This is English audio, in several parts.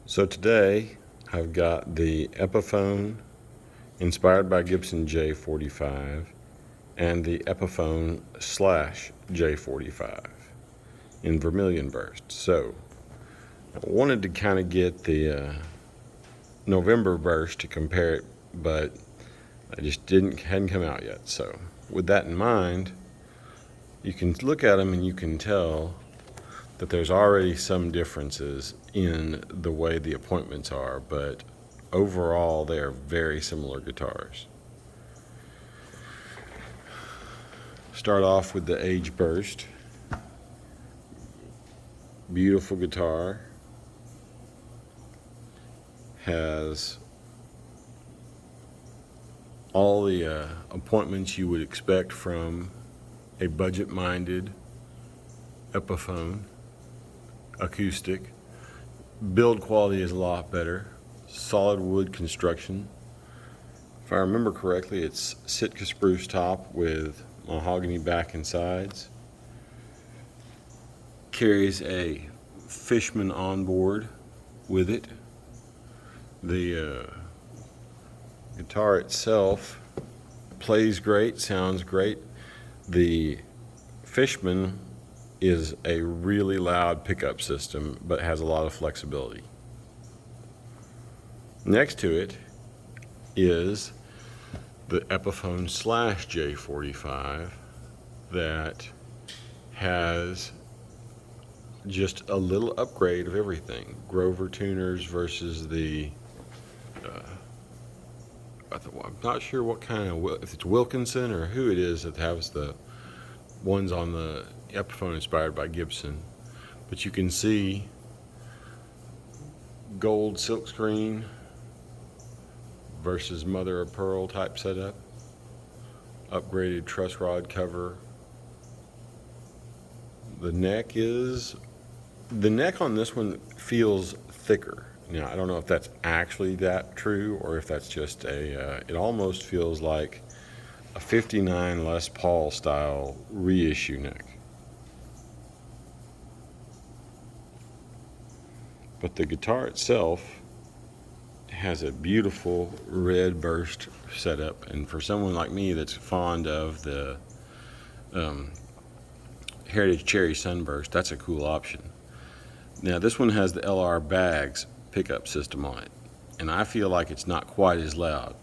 So today I've got the Epiphone Inspired by Gibson J45 and the Epiphone Slash J45 in vermilion burst. So I wanted to kind of get the November burst to compare it, but I just hadn't come out yet. So with that in mind, you can look at them and you can tell that there's already some differences in the way the appointments are, but overall they are very similar guitars. Start off with the Age Burst. Beautiful guitar. Has all the appointments you would expect from a budget-minded Epiphone acoustic. Build quality is a lot better. Solid wood construction. If I remember correctly, it's Sitka spruce top with mahogany back and sides. Carries a Fishman onboard with it. The guitar itself plays great, sounds great. The Fishman is a really loud pickup system, but has a lot of flexibility. Next to it is the Epiphone Slash J45 that has just a little upgrade of everything. Grover tuners versus the I'm not sure what kind of, if it's Wilkinson or who it is that has the ones on the Epiphone Inspired by Gibson, but you can see gold silkscreen versus mother of pearl type setup, upgraded truss rod cover. The neck on this one feels thicker. Now I don't know if that's actually that true or if that's just it almost feels like a 59 Les Paul style reissue neck. But the guitar itself has a beautiful red burst setup, and for someone like me that's fond of the Heritage Cherry Sunburst, that's a cool option. Now this one has the LR Bags pickup system on it, and I feel like it's not quite as loud.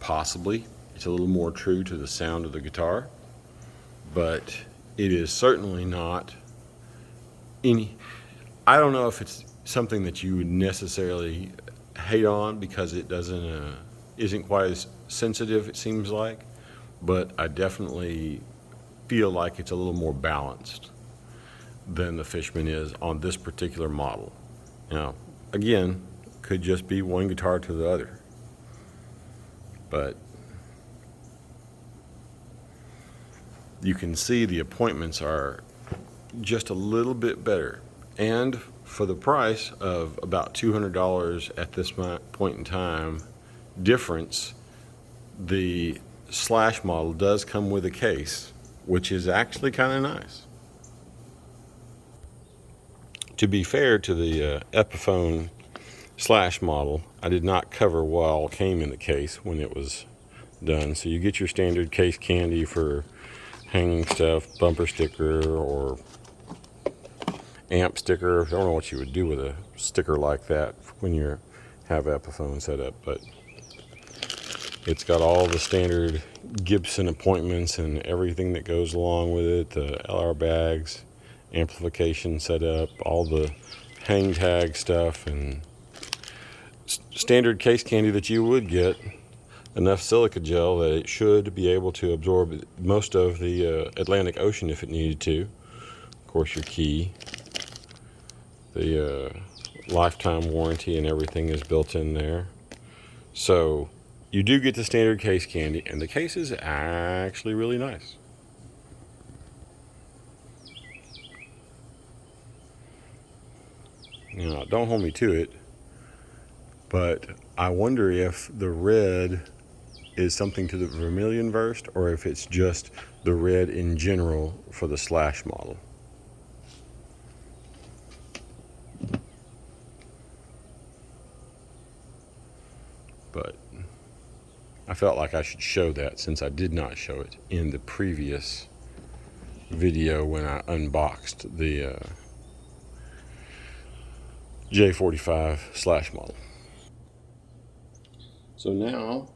Possibly it's a little more true to the sound of the guitar, but it is certainly not any, I don't know if it's something that you would necessarily hate on because it isn't quite as sensitive, it seems like, but I definitely feel like it's a little more balanced than the Fishman is on this particular model. Now again, could just be one guitar to the other, but you can see the appointments are just a little bit better, and for the price of about $200 at this point in time difference, the Slash model does come with a case, which is actually kind of nice. To be fair to the Epiphone Slash model, I did not cover what all came in the case when it was done. So you get your standard case candy for hanging stuff, bumper sticker or amp sticker. I don't know what you would do with a sticker like that when you have Epiphone set up, but it's got all the standard Gibson appointments and everything that goes along with it, the LR bags, amplification setup, all the hang tag stuff, and standard case candy that you would get. Enough silica gel that it should be able to absorb most of the Atlantic Ocean if it needed to. Of course, your key, the lifetime warranty and everything is built in there. So you do get the standard case candy, and the case is actually really nice. Now, don't hold me to it, but I wonder if the red is something to the vermilion burst or if it's just the red in general for the Slash model. but I felt like I should show that since I did not show it in the previous video when I unboxed the J45 Slash model. So now,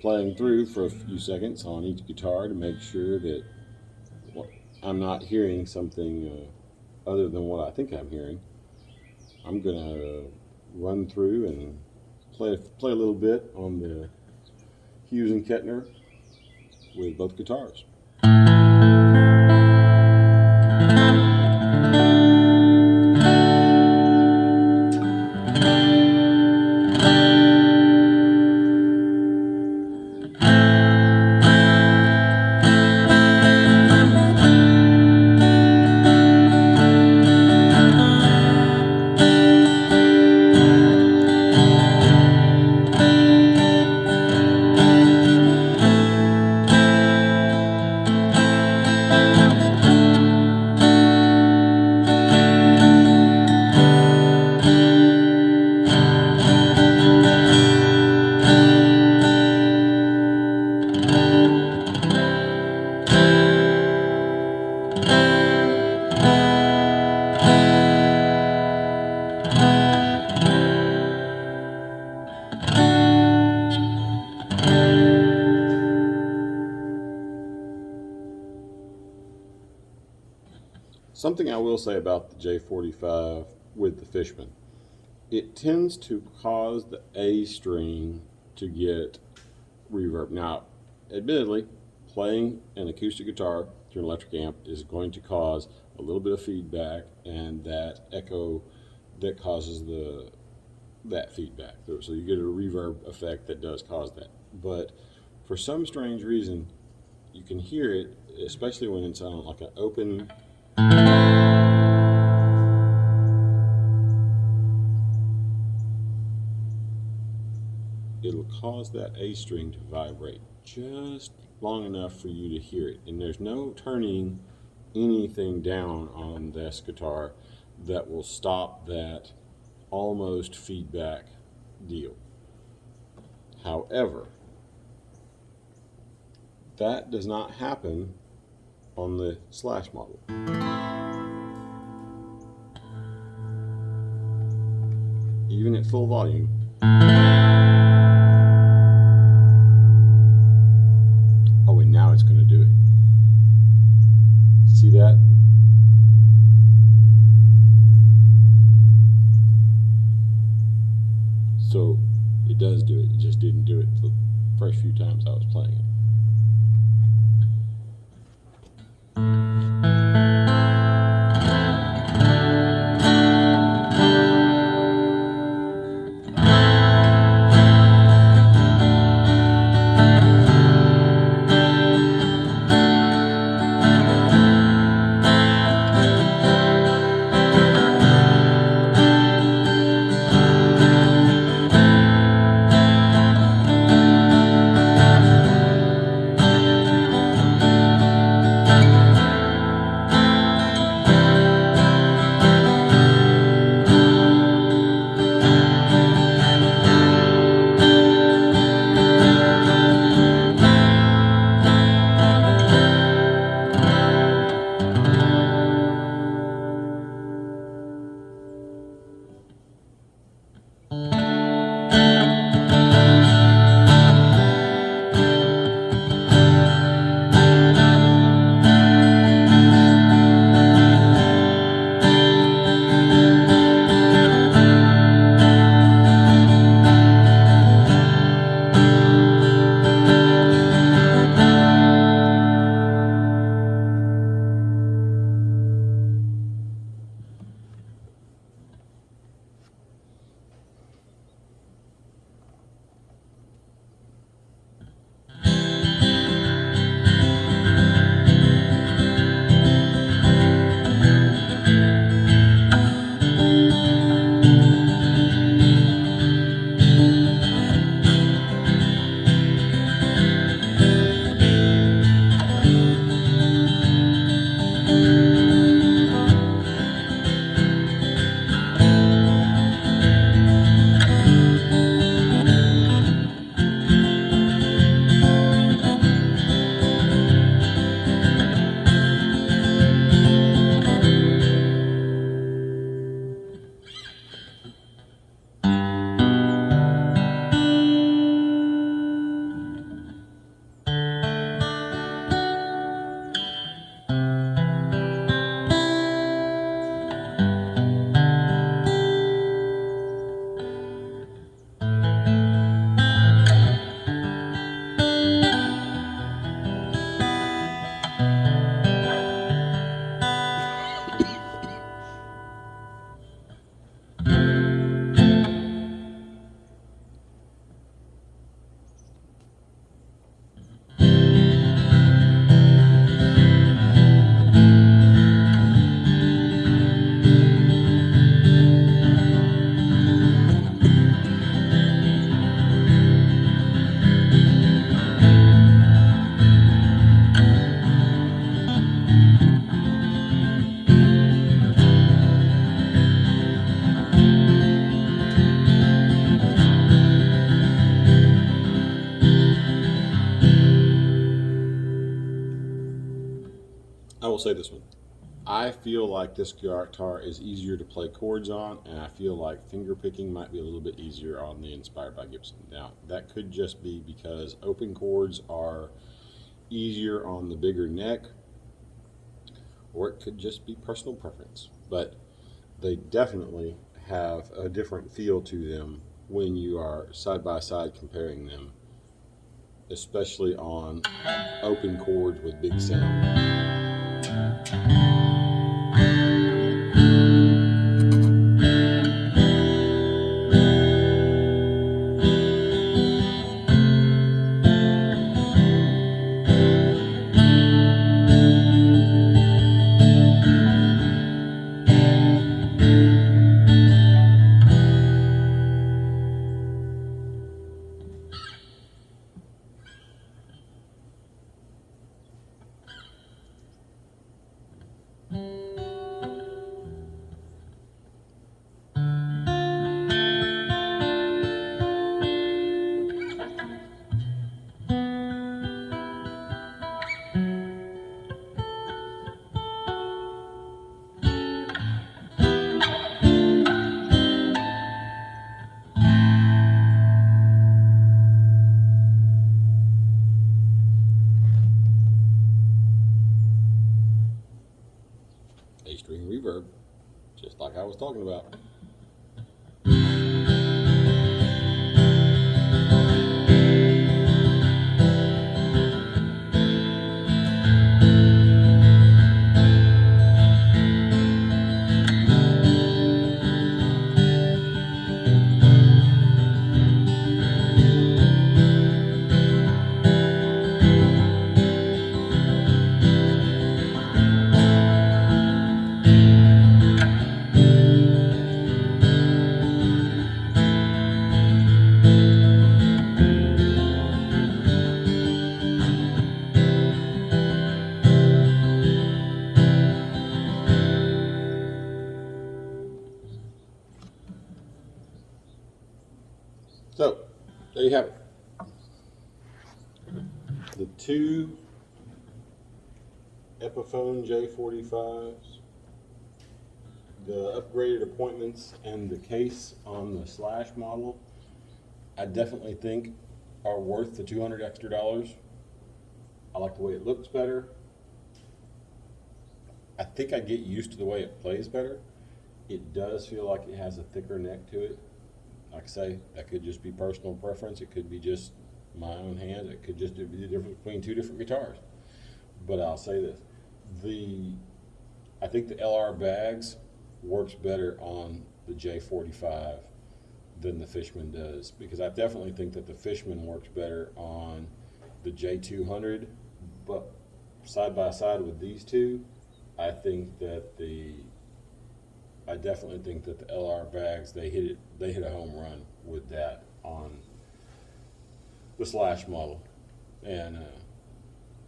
playing through for a few seconds on each guitar to make sure that I'm not hearing something other than what I think I'm hearing. I'm gonna run through and play a little bit on the Hughes and Kettner with both guitars. Something I will say about the J45 with the Fishman, it tends to cause the A string to get reverb. Now, admittedly, playing an acoustic guitar through an electric amp is going to cause a little bit of feedback and that echo that causes that feedback. So you get a reverb effect that does cause that. But for some strange reason, you can hear it, especially when it's on like an open. It'll cause that A string to vibrate just long enough for you to hear it. And there's no turning anything down on this guitar that will stop that almost feedback deal. However, that does not happen on the Slash model. Even at full volume. Oh, and now it's going to do it. See that? So it does do it. It just didn't do it the first few times I was playing it. will say this one. I feel like this guitar is easier to play chords on, and I feel like finger picking might be a little bit easier on the Inspired by Gibson. Now, that could just be because open chords are easier on the bigger neck, or it could just be personal preference. But they definitely have a different feel to them when you are side by side comparing them, especially on open chords with big sound. A string reverb, just like I was talking about. So, there you have it. The two Epiphone J45s, the upgraded appointments, and the case on the Slash model, I definitely think are worth the $200 extra. I like the way it looks better. I think I get used to the way it plays better. It does feel like it has a thicker neck to it. Like I say, that could just be personal preference. It could be just my own hand. It could just be the difference between two different guitars. But I'll say this. I think the LR bags works better on the J45 than the Fishman does, because I definitely think that the Fishman works better on the J200, but side by side with these two, I definitely think that the LR bags, they hit a home run with that on the Slash model. And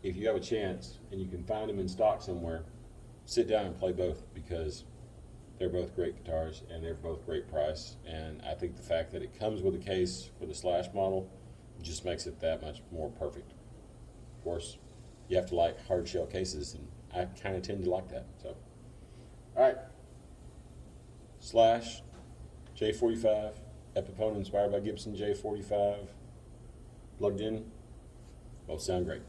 if you have a chance and you can find them in stock somewhere, sit down and play both, because they're both great guitars and they're both great price. And I think the fact that it comes with a case for the Slash model just makes it that much more perfect. Of course, you have to like hard shell cases, and I kind of tend to like that. So, all right. Slash J45, Epiphone Inspired by Gibson J45, plugged in, both sound great.